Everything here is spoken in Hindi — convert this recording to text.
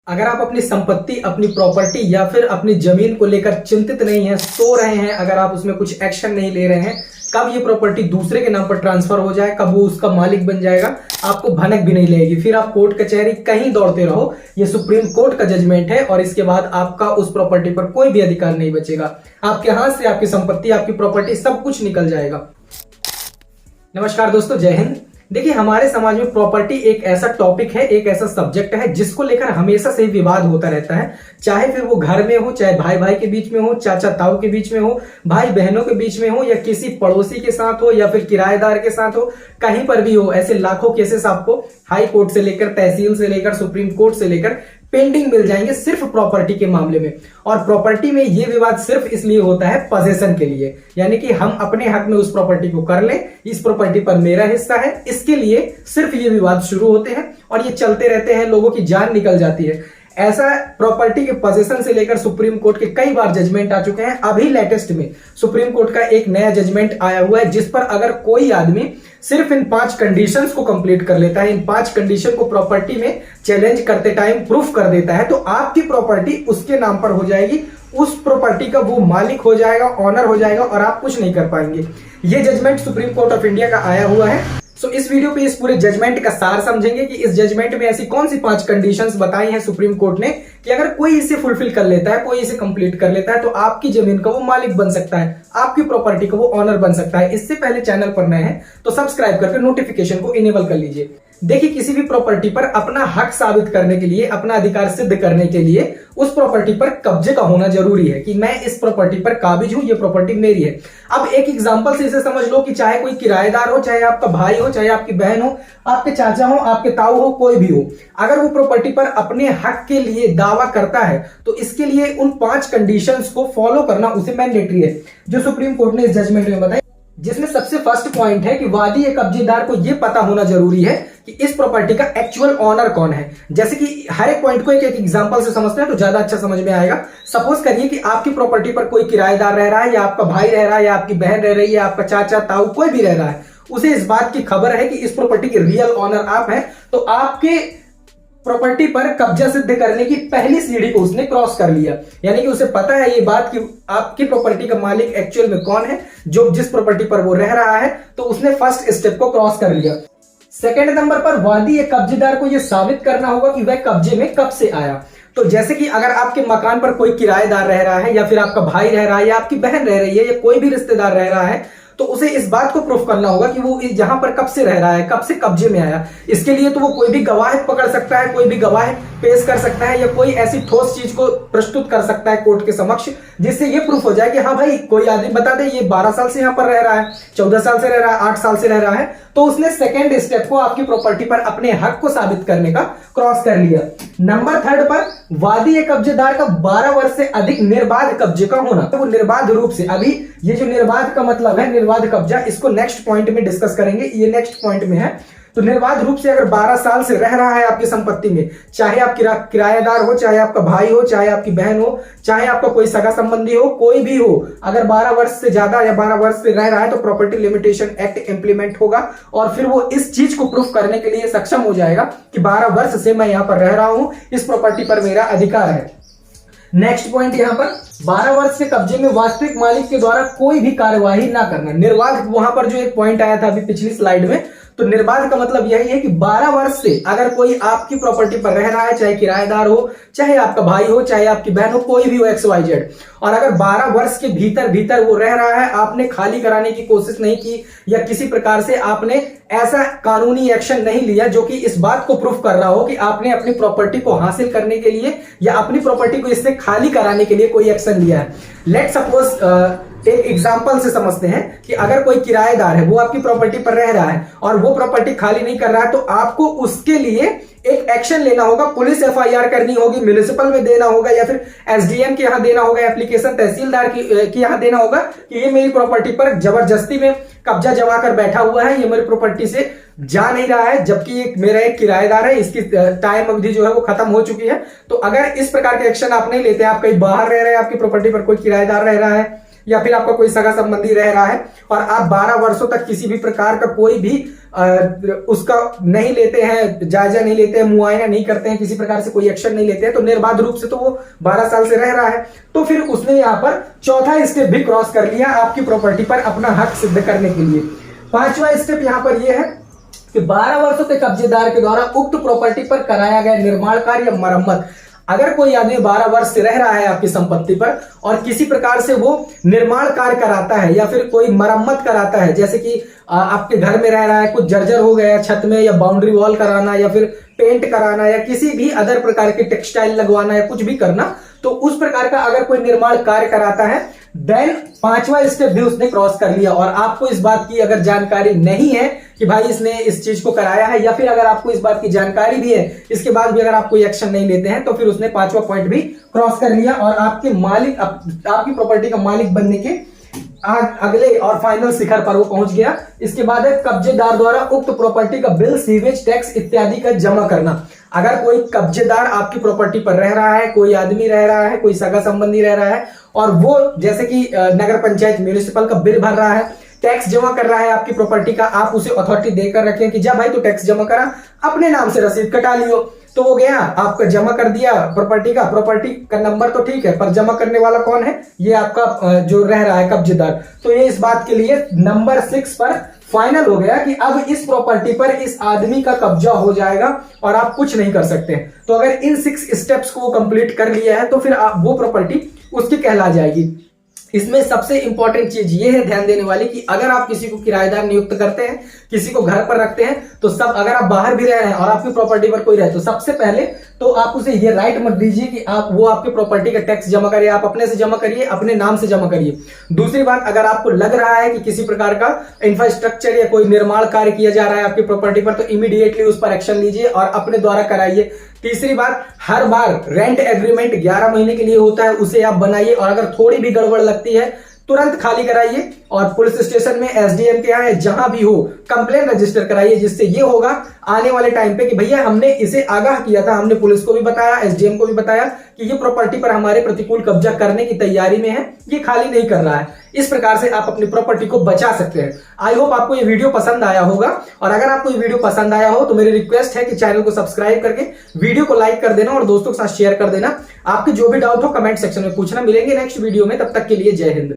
अगर आप अपनी संपत्ति, अपनी प्रॉपर्टी या फिर अपनी जमीन को लेकर चिंतित नहीं है, सो रहे हैं, अगर आप उसमें कुछ एक्शन नहीं ले रहे हैं, कब ये प्रॉपर्टी दूसरे के नाम पर ट्रांसफर हो जाए, कब वो उसका मालिक बन जाएगा, आपको भनक भी नहीं लगेगी। फिर आप कोर्ट कचहरी कहीं दौड़ते रहो। ये सुप्रीम कोर्ट का जजमेंट है और इसके बाद आपका उस प्रॉपर्टी पर कोई भी अधिकार नहीं बचेगा। आपके हाथ से आपकी संपत्ति, आपकी प्रॉपर्टी सब कुछ निकल जाएगा। नमस्कार दोस्तों, जय हिंद। देखिए, हमारे समाज में प्रॉपर्टी एक ऐसा टॉपिक है, एक ऐसा सब्जेक्ट है जिसको लेकर हमेशा से विवाद होता रहता है। चाहे फिर वो घर में हो, चाहे भाई भाई के बीच में हो, चाचा ताऊ के बीच में हो, भाई बहनों के बीच में हो, या किसी पड़ोसी के साथ हो, या फिर किराएदार के साथ हो, कहीं पर भी हो। ऐसे लाखों केसेस आपको हाई कोर्ट से लेकर, तहसील से लेकर, सुप्रीम कोर्ट से लेकर पेंडिंग मिल जाएंगे सिर्फ प्रॉपर्टी के मामले में। और प्रॉपर्टी में ये विवाद सिर्फ इसलिए होता है पजेशन के लिए, यानी कि हम अपने हक में उस प्रॉपर्टी को कर लें, इस प्रॉपर्टी पर मेरा हिस्सा है, इसके लिए सिर्फ ये विवाद शुरू होते हैं और ये चलते रहते हैं, लोगों की जान निकल जाती है। ऐसा प्रॉपर्टी के पोजीशन से लेकर सुप्रीम कोर्ट के कई बार जजमेंट आ चुके हैं। अभी लेटेस्ट में सुप्रीम कोर्ट का एक नया जजमेंट आया हुआ है, जिस पर अगर कोई आदमी सिर्फ इन 5 कंडीशंस को कंप्लीट कर लेता है, इन 5 कंडीशन को प्रॉपर्टी में चैलेंज करते टाइम प्रूफ कर देता है, तो आपकी प्रॉपर्टी उसके नाम पर हो जाएगी, उस प्रॉपर्टी का वो मालिक हो जाएगा, ऑनर हो जाएगा और आप कुछ नहीं कर पाएंगे। ये judgement Supreme Court of India का आया हुआ है। सो इस वीडियो पे इस पूरे जजमेंट का सार समझेंगे कि इस जजमेंट में ऐसी कौन सी 5 कंडीशंस बताई हैं सुप्रीम कोर्ट ने कि अगर कोई इसे फुलफिल कर लेता है, कोई इसे कंप्लीट कर लेता है, तो आपकी जमीन का वो मालिक बन सकता है, आपकी प्रॉपर्टी का वो ऑनर बन सकता है। इससे पहले चैनल पर नए हैं तो सब्सक्राइब करके नोटिफिकेशन को इनेबल कर लीजिए। देखिए, किसी भी प्रॉपर्टी पर अपना हक साबित करने के लिए, अपना अधिकार सिद्ध करने के लिए उस प्रॉपर्टी पर कब्जे का होना जरूरी है कि मैं इस प्रॉपर्टी पर काबिज हूं, ये प्रॉपर्टी मेरी है। अब एक एग्जांपल से इसे समझ लो कि चाहे कोई किराएदार हो, चाहे आपका भाई हो, चाहे आपकी बहन हो, आपके चाचा हो, आपके ताऊ हो, कोई भी हो, अगर वो प्रॉपर्टी पर अपने हक के लिए दावा करता है तो इसके लिए उन 5 कंडीशंस को फॉलो करना उसे मैंडेटरी है, जो सुप्रीम कोर्ट ने इस जजमेंट में बताई। जिसमें सबसे फर्स्ट पॉइंट है कि वादी या कब्जेदार को यह पता होना जरूरी है कि इस प्रॉपर्टी का एक्चुअल ऑनर कौन है। जैसे कि हर एक पॉइंट को एक एग्जांपल से समझते हैं तो ज्यादा अच्छा समझ में आएगा। सपोज करिए कि आपकी प्रॉपर्टी पर कोई किराएदार रह रहा है, या आपका भाई रह रहा है, या आपकी बहन रह रही है, आपका चाचा ताऊ कोई भी रह रहा है, उसे इस बात की खबर है कि इस प्रॉपर्टी के रियल ऑनर आप हैं, तो आपके प्रॉपर्टी पर कब्जा सिद्ध करने की पहली सीढ़ी को उसने क्रॉस कर लिया। यानी कि उसे पता है ये बात कि आपकी प्रॉपर्टी का मालिक एक्चुअल में कौन है, जो जिस प्रॉपर्टी पर वो रह रहा है, तो उसने फर्स्ट स्टेप को क्रॉस कर लिया। सेकंड नंबर पर वादी या कब्जेदार को यह साबित करना होगा कि वह कब्जे में कब से आया। तो जैसे कि अगर आपके मकान पर कोई किराएदार रह रहा है, या फिर आपका भाई रह रहा है, या आपकी बहन रह रही है, या कोई भी रिश्तेदार रह रहा है, तो उसे इस बात को प्रूफ करना होगा कि वो यहां पर कब से रह रहा है, कब से कब्जे में आया। इसके लिए तो वो कोई भी गवाह पकड़ सकता है, कोई भी गवाह पेश कर सकता है, या कोई ऐसी ठोस चीज को प्रस्तुत कर सकता है कोर्ट के समक्ष, जिससे ये प्रूफ हो जाए कि हाँ भाई, कोई आदमी बता दे ये 12 साल से यहां पर रह रहा है, 14 साल से रह रहा है, 8 साल से रह रहा है, तो उसने सेकेंड स्टेप को आपकी प्रॉपर्टी पर अपने हक को साबित करने का क्रॉस कर लिया। नंबर 3 पर वादी या कब्जेदार का 12 वर्ष से अधिक निर्बाध कब्जे का होना। तो वो निर्बाध रूप से, अभी ये जो निर्बाध का मतलब है, निर्बाध कब्जा, इसको नेक्स्ट पॉइंट में डिस्कस करेंगे, ये नेक्स्ट पॉइंट में है। तो निर्बाध रूप से अगर 12 साल से रह रहा है आपकी संपत्ति में, चाहे आप किराएदार हो, चाहे आपका भाई हो, चाहे आपकी बहन हो, चाहे आपका कोई सगा संबंधी हो, कोई भी हो, अगर 12 वर्ष से ज्यादा या 12 वर्ष से रह रहा है तो प्रॉपर्टी लिमिटेशन एक्ट इंप्लीमेंट होगा और फिर वो इस चीज को प्रूफ करने के लिए सक्षम हो जाएगा कि 12 वर्ष से मैं यहां पर रह रहा हूं, इस प्रॉपर्टी पर मेरा अधिकार है। नेक्स्ट पॉइंट यहां पर 12 वर्ष के कब्जे में वास्तविक मालिक के द्वारा कोई भी कार्यवाही ना करना। निर्बाध, वहां पर जो एक पॉइंट आया था अभी पिछली स्लाइड में, तो निर्बाध का मतलब यही है कि 12 वर्ष से अगर कोई आपकी प्रॉपर्टी पर रह रहा है, चाहे किराएदार हो, चाहे आपका भाई हो, चाहे आपकी बहन हो, कोई भी हो, XYZ, और अगर 12 वर्ष के भीतर भीतर वो रह रहा है, आपने खाली कराने की कोशिश नहीं की, या किसी प्रकार से आपने ऐसा कानूनी एक्शन नहीं लिया जो कि इस बात को प्रूफ कर रहा हो कि आपने अपनी प्रॉपर्टी को हासिल करने के लिए या अपनी प्रॉपर्टी को इससे खाली कराने के लिए कोई एक्शन लिया है। लेट सपोज एक एग्जाम्पल से समझते हैं कि अगर कोई किराएदार है, वो आपकी प्रॉपर्टी पर रह रहा है और वो प्रॉपर्टी खाली नहीं कर रहा है, तो आपको उसके लिए एक एक्शन लेना होगा, पुलिस FIR करनी होगी, म्युनिसिपल में देना होगा, या फिर SDM के यहां देना होगा, एप्लीकेशन तहसीलदार की यहां देना होगा कि ये मेरी प्रॉपर्टी पर जबरदस्ती में कब्जा जमा कर बैठा हुआ है, ये मेरी प्रॉपर्टी से जा नहीं रहा है, जबकि ये मेरा एक किराएदार है, इसकी टाइम अवधि जो है वो खत्म हो चुकी है। तो अगर इस प्रकार के एक्शन आप नहीं लेते, आप कहीं बाहर रह रहे हैं, आपकी प्रॉपर्टी पर कोई किराएदार रह रहा है, या फिर आपका कोई सगा संबंधी रह रहा है और आप 12 वर्षों तक किसी भी प्रकार का कोई भी उसका नहीं लेते हैं, जायजा नहीं लेते हैं, मुआयना नहीं करते हैं, किसी प्रकार से कोई एक्शन नहीं लेते हैं, तो निर्बाध रूप से तो वो 12 साल से रह रहा है, तो फिर उसने यहाँ पर चौथा स्टेप भी क्रॉस कर लिया आपकी प्रॉपर्टी पर अपना हक सिद्ध करने के लिए। पांचवा स्टेप यहाँ पर यह है कि 12 वर्षों के कब्जेदार के द्वारा उक्त प्रॉपर्टी पर कराया गया निर्माण कार्य या मरम्मत। अगर कोई आदमी 12 वर्ष से रह रहा है आपकी संपत्ति पर और किसी प्रकार से वो निर्माण कार्य कराता है या फिर कोई मरम्मत कराता है, जैसे कि आपके घर में रह रहा है, कुछ जर्जर हो गया छत में, या बाउंड्री वॉल कराना या फिर पेंट कराना या किसी भी अदर प्रकार के टेक्सटाइल लगवाना या कुछ भी करना, तो उस प्रकार का अगर कोई निर्माण कार्य कराता है देन पांचवा स्टेप भी उसने क्रॉस कर लिया। और आपको इस बात की अगर जानकारी नहीं है कि भाई इसने इस चीज को कराया है, या फिर अगर आपको इस बात की जानकारी भी है इसके बाद भी अगर आप कोई एक्शन नहीं लेते हैं, तो फिर उसने पांचवा पॉइंट भी क्रॉस कर लिया और आपके मालिक आपकी प्रॉपर्टी का मालिक बनने के अगले और फाइनल शिखर पर वो पहुंच गया। इसके बाद है कब्जेदार द्वारा उक्त प्रॉपर्टी का बिल, सीवेज टैक्स इत्यादि का जमा करना। अगर कोई कब्जेदार आपकी प्रॉपर्टी पर रह रहा है, कोई आदमी रह रहा है, कोई सगा संबंधी रह रहा है और वो जैसे कि नगर पंचायत म्यूनिसिपल का बिल भर रहा है, टैक्स जमा कर रहा है आपकी प्रॉपर्टी का, आप उसे अथॉरिटी देकर रखें कि जा भाई तू टैक्स जमा करा, अपने नाम से रसीद कटा लियो, तो वो गया आपका जमा कर दिया प्रॉपर्टी का नंबर तो ठीक है, पर जमा करने वाला कौन है? ये आपका जो रह रहा है कब्जेदार। तो ये इस बात के लिए नंबर 6 पर फाइनल हो गया कि अब इस प्रॉपर्टी पर इस आदमी का कब्जा हो जाएगा और आप कुछ नहीं कर सकते। तो अगर इन 6 स्टेप्स को कंप्लीट कर लिया है तो फिर वो प्रॉपर्टी उसकी कहला जाएगी। इसमें सबसे इंपॉर्टेंट चीज ये है ध्यान देने वाली कि अगर आप किसी को किराएदार नियुक्त करते हैं, किसी को घर पर रखते हैं, तो सब अगर आप बाहर भी रह रहे हैं और आपकी प्रॉपर्टी पर कोई रहे, तो सबसे पहले तो आप उसे ये राइट मत दीजिए कि वो आपकी प्रॉपर्टी का टैक्स जमा करिए, आप अपने से जमा करिए, अपने नाम से जमा करिए। दूसरी बात, अगर आपको लग रहा है कि किसी प्रकार का इंफ्रास्ट्रक्चर या कोई निर्माण कार्य किया जा रहा है आपकी प्रॉपर्टी पर, तो इमीडिएटली उस पर एक्शन लीजिए और अपने द्वारा कराइए। तीसरी बात, हर बार रेंट एग्रीमेंट 11 महीने के लिए होता है, उसे आप बनाइए और अगर थोड़ी भी गड़बड़ लगती है तुरंत खाली कराइए और पुलिस स्टेशन में, एसडीएम के यहाँ जहां भी हो कंप्लेन रजिस्टर कराइए, जिससे ये होगा आने वाले टाइम पे कि भैया हमने इसे आगाह किया था, हमने पुलिस को भी बताया, एसडीएम को भी बताया कि ये प्रॉपर्टी पर हमारे प्रतिकूल कब्जा करने की तैयारी में है, ये खाली नहीं कर रहा है। इस प्रकार से आप अपनी प्रॉपर्टी को बचा सकते हैं। आई होप आपको ये वीडियो पसंद आया होगा और अगर आपको ये वीडियो पसंद आया हो तो मेरी रिक्वेस्ट है कि चैनल को सब्सक्राइब करके वीडियो को लाइक कर देना और दोस्तों के साथ शेयर कर देना। आपके जो भी डाउट हो कमेंट सेक्शन में पूछना। मिलेंगे नेक्स्ट वीडियो में, तब तक के लिए जय हिंद।